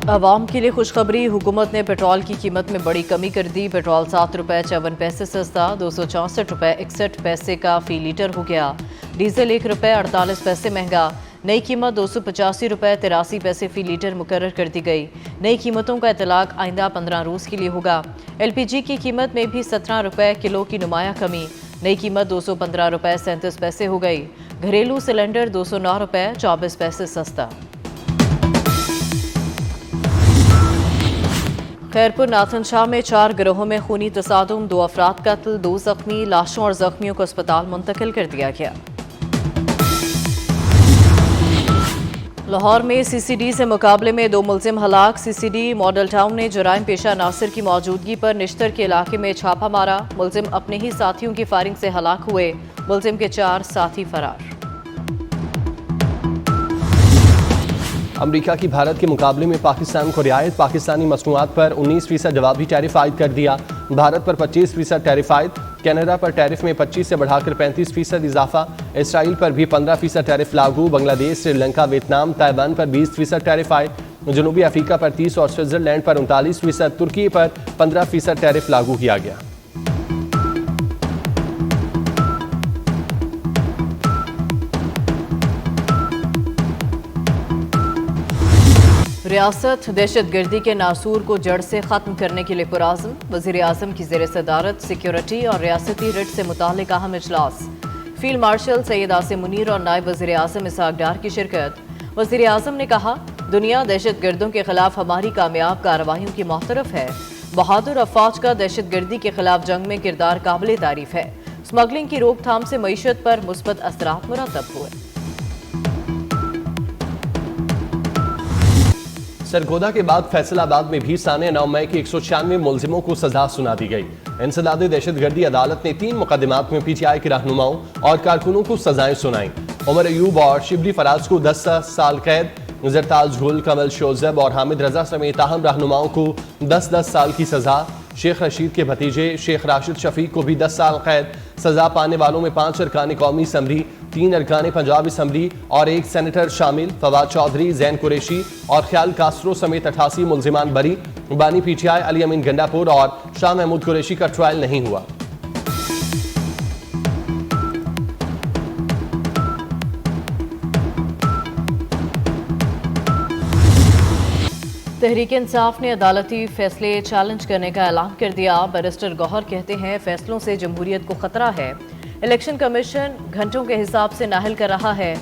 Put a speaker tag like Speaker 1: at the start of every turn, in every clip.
Speaker 1: आवाम के लिए खुशखबरी। हुकूमत ने पेट्रोल की कीमत में बड़ी कमी कर दी। पेट्रोल 7 रुपये 54 पैसे सस्ता 264 रुपये 61 पैसे का फी लीटर हो गया। डीजल 1 रुपये 48 पैसे महंगा। नई कीमत 285 रुपये 83 पैसे फी लीटर मुकर्रर कर दी गई। नई कीमतों का इतलाक आइंदा 15 रोज़ के लिए होगा। LPG की कीमत में भी 17 रुपये किलो की नुमाया कमी। नई कीमत 215 रुपये 37 पैसे हो गई। घरेलू सिलेंडर 209 रुपये 24 पैसे सस्ता। खैरपुर नाथन शाह में 4 गिरोहों में खूनी तसादुम, 2 अफराद कत्ल, 2 जख्मी। लाशों और जख्मियों को अस्पताल मुंतकिल कर दिया गया। लाहौर में CCD से मुकाबले में 2 मुलजिम हलाक। CCD मॉडल टाउन ने जराइम पेशा नासिर की मौजूदगी पर निश्तर के इलाके में छापा मारा। मुलजिम अपने ही साथियों की फायरिंग से हलाक हुए। मुलजिम के 4 साथी फरार।
Speaker 2: अमरीका की भारत के मुकाबले में पाकिस्तान को रियायत। पाकिस्तानी मसनूआत पर 19% जवाबी टैरिफ आयद कर दिया। भारत पर 25% टैरिफ आयद। कनाडा पर टैरिफ में 25 से बढ़ाकर 35% इजाफा। इसराइल पर भी 15% टैरिफ लागू। बांग्लादेश, श्रीलंका, वियतनाम, ताइवान पर 20% टैरिफ आयद। जनूबी अफ्रीका पर 30 और स्विट्जरलैंड पर 39%। तुर्की पर 15% टैरिफ लागू किया गया।
Speaker 1: रियासत दहशतगर्दी के नासूर को जड़ से ख़त्म करने के लिए पुराज़म। वज़ीर आज़म की ज़ेर सदारत सिक्योरिटी और रियासती रिट से मुताल्लिक़ अहम इजलास। फील्ड मार्शल सैयद आसिम मुनीर और नायब वज़ीर आज़म इसहाक डार की शिरकत। वज़ीर आज़म ने कहा, दुनिया दहशतगर्दों के खिलाफ हमारी कामयाब कार्रवाइयों की मुअतरफ़ है। बहादुर अफवाज का दहशतगर्दी के खिलाफ जंग में किरदार काबिल तारीफ़ है। स्मगलिंग की रोकथाम से मईशत पर मुस्बत असरात मुरतब हुए।
Speaker 2: सरगोदा के बाद फैसलाबाद में भी साने 9 मई के 196 मुलजिमों को सजा सुना दी गई। इंसदाद दहशतगर्दी अदालत ने 3 मुकदमात में PTI के रहनुमाओं और कारकुनों को सजाएं सुनाई। उमर अयूब और शिबली फराज को 10 साल कैद, जरताज गुल, कमल शोजब और हामिद रजा समेत अहम रहनुमाओं को 10-10 साल की सजा। शेख रशीद के भतीजे शेख राशिद शफीक को भी 10 साल कैद। सजा पाने वालों में 5 अरकान कौमी असम्बली, 3 अरकान पंजाब असम्बली और 1 सेनेटर शामिल। फवाद चौधरी, जैन कुरैशी और ख्याल कास्ट्रो समेत 88 मुलजिमान बरी। बानी PTI अली अमीन गंडापुर और शाह महमूद कुरैशी का ट्रायल नहीं हुआ।
Speaker 1: तहरीक इंसाफ ने अदालती फैसले चैलेंज करने का ऐलान कर दिया। बैरिस्टर गौहर कहते हैं, फैसलों से जमहूरियत को खतरा है। इलेक्शन कमीशन घंटों के हिसाब से नाहिल कर रहा है।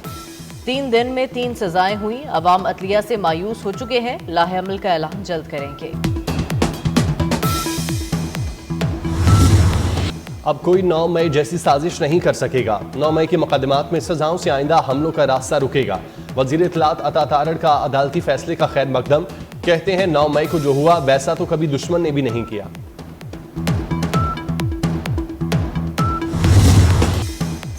Speaker 1: 3 दिन में 3 सजाएं हुई। अवाम अदलिया से मायूस हो चुके हैं। लाहे अमल का ऐलान जल्द करेंगे।
Speaker 2: अब कोई 9 मई जैसी साजिश नहीं कर सकेगा। 9 मई के मुकदमात में सजाओं से आइंदा हमलों का रास्ता रुकेगा। वजीर इत्तलात अता तारड़ का अदालती फैसले का खैर मकदम। कहते हैं 9 मई को जो हुआ वैसा तो कभी दुश्मन ने भी नहीं किया।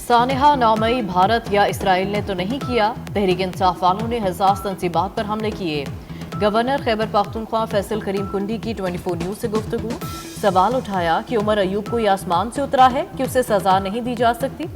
Speaker 1: सानेहा 9 मई भारत या इसराइल ने तो नहीं किया। तहरीक इंसाफ वालों ने हसास तंसीबात पर हमले किए। गवर्नर खैबर पख्तूनख्वा फैसल करीम कुंडी की 24 न्यूज से गुफ्तगू। सवाल उठाया कि उमर अयूब कोई आसमान से उतरा है कि उसे सजा नहीं दी जा सकती।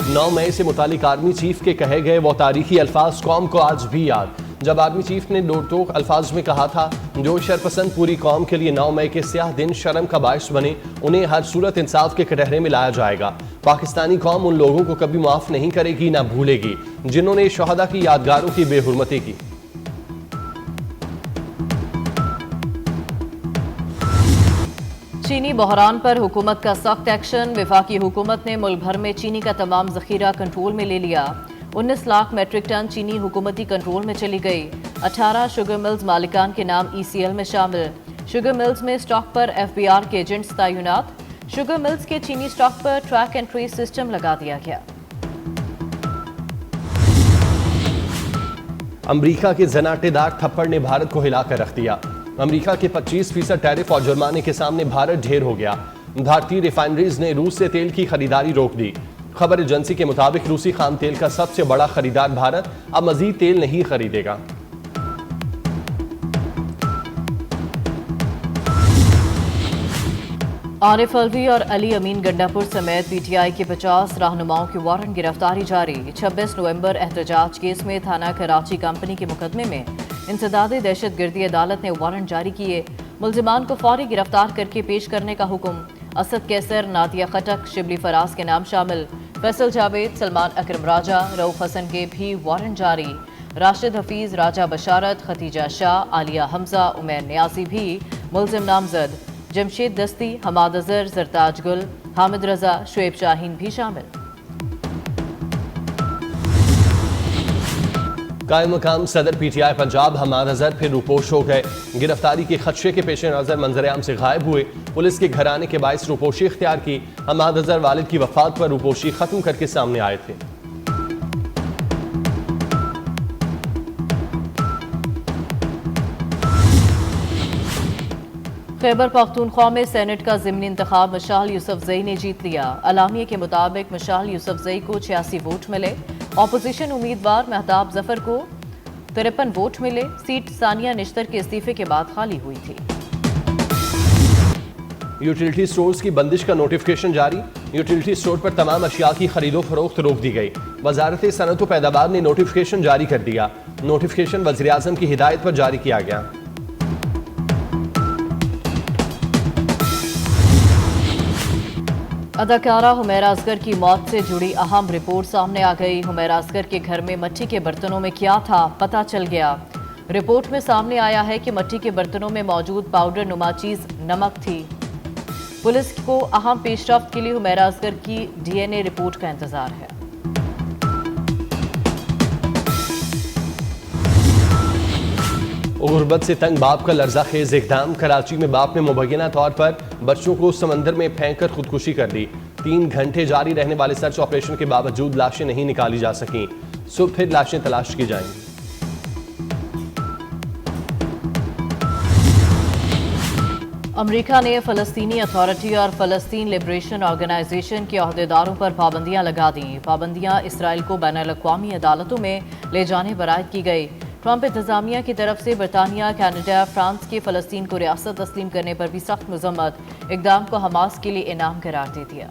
Speaker 2: 9 मई से मुतालिक आर्मी चीफ के कहे गए वो तारीखी अल्फाज कौम को आज भी याद। जब आर्मी चीफ ने दो अल्फाज में कहा था, जो शरपसंद पूरी कौम के लिए 9 मई के स्याह दिन शर्म का बायस बने, उन्हें हर सूरत इंसाफ के कटहरे में लाया जाएगा। पाकिस्तानी कौम उन लोगों को कभी माफ नहीं करेगी, ना भूलेगी, जिन्होंने शहदा की यादगारों की बेहुरमती की।
Speaker 1: चीनी बहरान पर हुकूमत का सख्त एक्शन। वफाकी हुकूमत ने मुल्क भर में चीनी का तमाम जखीरा कंट्रोल में ले लिया। 19 लाख मेट्रिक टन चीनी हुकूमती कंट्रोल में चली गई। 18 शुगर मिल्स मालिकान के नाम ECL में शामिल। शुगर मिल्स में स्टॉक पर FBR के एजेंट्स तैनात। शुगर मिल्स के चीनी स्टॉक पर ट्रैक एंड ट्रेस सिस्टम लगा दिया गया।
Speaker 2: अमरीका के जनाटेदार थप्पड़ ने भारत को हिलाकर रख दिया। अमरीका के 25% टैरिफ और जुर्माने के सामने भारत ढेर हो गया। भारतीय रिफाइनरीज ने रूस से तेल की खरीदारी रोक दी। खबर एजेंसी के मुताबिक रूसी खाम तेल का सबसे बड़ा खरीदार भारत अब मजीद तेल नहीं खरीदेगा।
Speaker 1: आरिफ अलवी और अली अमीन गंडापुर समेत पीटीआई के 50 रहनुमाओं की वारंट गिरफ्तारी जारी। 26 नवंबर एहतजाज केस में थाना कराची कंपनी के मुकदमे में इंसदादी दहशतगर्दी अदालत ने वारंट जारी किए। मुल्जिमान को फौरी गिरफ्तार करके पेश करने का हुक्म। असद कैसर, नादिया खटक, शिबली फराज के नाम शामिल। फैसल जावेद, सलमान अकरम राजा, रऊफ हसन के भी वारंट जारी। राशिद हफीज, राजा बशारत, खतीजा शाह, आलिया हमजा, उमैर नियाजी भी मुल्जिम नामजद। जमशेद दस्ती, हमाद अजहर, जरताज गुल, हामिद रजा, शुएब शाहीन भी शामिल।
Speaker 2: कायम मकाम सदर पीटीआई पंजाब हमाद अजहर फिर रूपोश हो गए। गिरफ्तारी के खदशे के पेश नजर मंजरेआम से गायब हुए। पुलिस के घर आने के बायस रूपोशी इख्तियार की। हमाद अजहर वालिद की वफात पर रूपोशी खत्म करके सामने आए थे।
Speaker 1: खैबर पख्तूनख्वा में सेनेट का ज़िमनी इंतखाब मशाल यूसुफजई ने जीत लिया। अलामिया के मुताबिक मशाल यूसुफजई को 86 वोट मिले। ऑपोजिशन उम्मीदवार महताब जफर को 53 वोट मिले। सीट सानिया निश्तर के इस्तीफे के बाद खाली हुई थी।
Speaker 2: यूटिलिटी स्टोर्स की बंदिश का नोटिफिकेशन जारी। यूटिलिटी स्टोर पर तमाम अशिया की खरीदो फरोख्त रोक दी गई। वजारत सनअत व पैदावार ने नोटिफिकेशन जारी कर दिया। नोटिफिकेशन वज़ीर आज़म की हिदायत पर जारी किया गया।
Speaker 1: अदाकारा हुमैरा असगर की मौत से जुड़ी अहम रिपोर्ट सामने आ गई। हुमैरा असगर के घर में मिट्टी के बर्तनों में क्या था पता चल गया। रिपोर्ट में सामने आया है कि मिट्टी के बर्तनों में मौजूद पाउडर नुमा चीज नमक थी। पुलिस को अहम पेशरफ्त के लिए हुमैरा असगर की डीएनए रिपोर्ट का इंतजार है।
Speaker 2: गुर्बत से तंग बाप का लर्जा खेज इक़दाम। कराची में बाप ने मुबैना तौर पर बच्चों को समंदर में फेंक कर खुदकुशी कर ली। 3 घंटे जारी रहने वाले सर्च ऑपरेशन के बावजूद लाशें नहीं निकाली जा सकीं। सुबह फिर लाशें तलाश की जाएंगी।
Speaker 1: अमेरिका ने फ़लस्तीनी अथॉरिटी और फ़लस्तीन लिबरेशन ऑर्गेनाइजेशन के अहदेदारों पर पाबंदियां लगा दी। पाबंदियां इसराइल को बैनुल-अक़वामी अदालतों में ले जाने पर आयद की गई। ट्रंप इंतजामिया की तरफ से बरतानिया, कनाडा, फ्रांस के फ़लस्तीन को रियासत तस्लीम करने पर भी सख्त मजम्मत। इक़दाम को हमास के लिए इनाम करार दे दिया।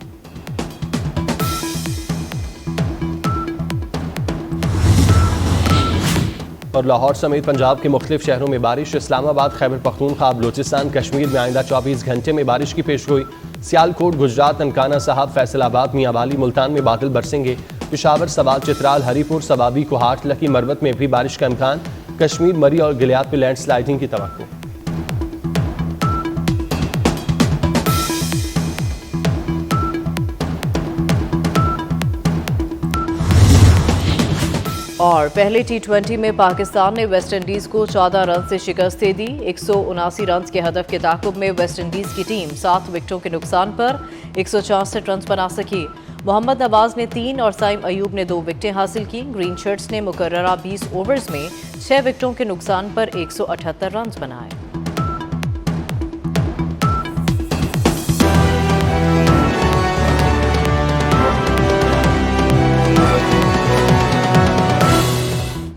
Speaker 2: और लाहौर समेत पंजाब के मुख्तलिफ शहरों में बारिश। इस्लामाबाद, खैबर पख्तूनख्वा, बलूचिस्तान, कश्मीर में आइंदा 24 घंटे में बारिश की पेशगोई। सियालकोट, गुजरात, ननकाना साहब, फैसलाबाद, मियांवाली, मुल्तान में बादल बरसेंगे। पिशावर, सवाल, चित्राल, हरीपुर, सवाबी, कोहाट, लकी, मरवत में भी बारिश का इम्कान। कश्मीर, मरी और गिलियात में लैंडस्लाइडिंग की तवक्को।
Speaker 1: और पहले T20 में पाकिस्तान ने वेस्ट इंडीज को 14 रन से शिकस्त दे दी। 179 रन के हदफ के ताकुब में वेस्ट इंडीज की टीम 7 विकेटों के नुकसान पर 164 रन बना सकी। मोहम्मद नवाज ने 3 और साइम अयूब ने 2 विकेटें हासिल की। ग्रीन शर्ट्स ने मुकर्ररा 20 ओवर्स में 6 विकेटों के नुकसान पर 178 रन बनाए।